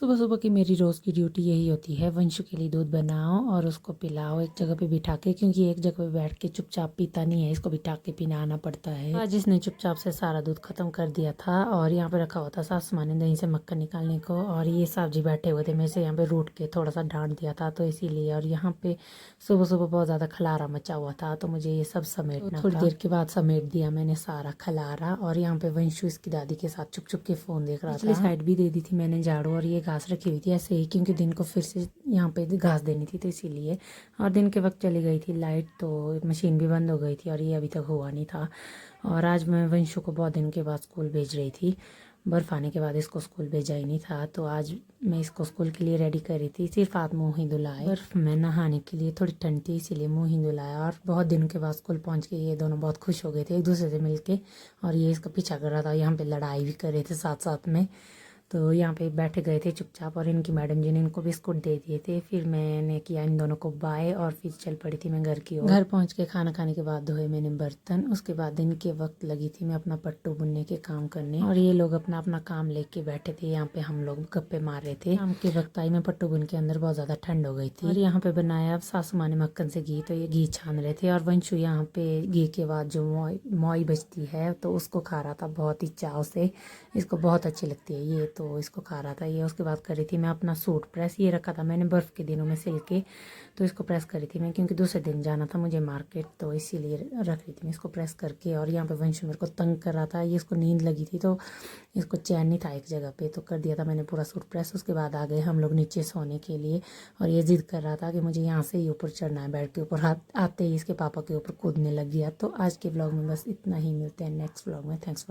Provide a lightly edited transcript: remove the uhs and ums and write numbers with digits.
सुबह सुबह की मेरी रोज़ की ड्यूटी यही होती है, वंशु के लिए दूध बनाओ और उसको पिलाओ एक जगह पे बिठा के, क्योंकि एक जगह पे बैठ के चुपचाप पीता नहीं है, इसको बिठा के पिलाना पड़ता है। आज इसने चुपचाप से सारा दूध खत्म कर दिया था और यहाँ पे रखा हुआ था सासू माँ ने दही से मक्खन निकालने को, और ये साहब जी बैठे हुए थे, मेरे से यहाँ पे रूठ के थोड़ा सा डांट दिया था तो इसीलिए। और यहाँ पे सुबह सुबह बहुत ज़्यादा खलारा मचा हुआ था तो मुझे ये सब समेटना था। थोड़ी देर के बाद समेट दिया मैंने सारा खलारा, और यहाँ पे वंशु इसकी दादी के साथ चुप चुप के फ़ोन देख रहा था। पिछली साइड भी दे दी थी मैंने झाड़ू, और ये घास रखी हुई थी ऐसे ही, क्योंकि दिन को फिर से यहाँ पे घास देनी थी तो इसीलिए। और दिन के वक्त चली गई थी लाइट तो मशीन भी बंद हो गई थी और ये अभी तक हुआ नहीं था। और आज मैं वंशु को बहुत दिन के बाद स्कूल भेज रही थी, बर्फ़ आने के बाद इसको स्कूल भेजा ही नहीं था, तो आज मैं इसको स्कूल के लिए रेडी कर रही थी। सिर्फ हाथ मुँह ही धुलाए, बर्फ़ में नहाने के लिए थोड़ी ठंड थी इसीलिए मुँह ही धुलाया। और बहुत दिनों के बाद स्कूल पहुँच के ये दोनों बहुत खुश हो गए थे एक दूसरे से मिलके, और ये इसका पीछा कर रहा था। यहाँ पे लड़ाई भी कर रहे थे साथ साथ में। तो यहाँ पे बैठ गए थे चुपचाप, और इनकी मैडम जी ने इनको बिस्कुट दे दिए थे। फिर मैंने किया इन दोनों को बाय और फिर चल पड़ी थी मैं घर की ओर। घर पहुँच के खाना खाने के बाद धोए मैंने बर्तन, उसके बाद दिन के वक्त लगी थी मैं अपना पट्टू बुनने के काम करने, और ये लोग अपना अपना काम लेके बैठे थे। यहाँ पे हम लोग गप्पे मार रहे थे। शाम के वक्त आई मैं पट्टू बुन के अंदर, बहुत ज्यादा ठंड हो गई थी। और यहाँ पे बनाया अब सासू माँ ने मक्खन से घी, तो ये घी छान रहे थे। और वंशु यहाँ पे घी के बाद जो मोई बचती है तो उसको खा रहा था बहुत ही चाव से, इसको बहुत अच्छी लगती है ये, तो इसको खा रहा था ये। उसके बाद कर रही थी मैं अपना सूट प्रेस, ये रखा था मैंने बर्फ़ के दिनों में सिल के, तो इसको प्रेस कर रही थी मैं, क्योंकि दूसरे दिन जाना था मुझे मार्केट तो इसीलिए रख रही थी मैं इसको प्रेस करके। और यहाँ पे वंशु मेरे को तंग कर रहा था, ये इसको नींद लगी थी तो इसको चैन नहीं था एक जगह पे, तो कर दिया था मैंने पूरा सूट प्रेस। उसके बाद आ गए हम लोग नीचे सोने के लिए, और ये जिद कर रहा था कि मुझे यहाँ से ही ऊपर चढ़ना है, बेड के ऊपर। आते ही इसके पापा के ऊपर कूदने लग गया। तो आज के ब्लॉग में बस इतना ही, मिलते हैं नेक्स्ट ब्लॉग में। Thanks for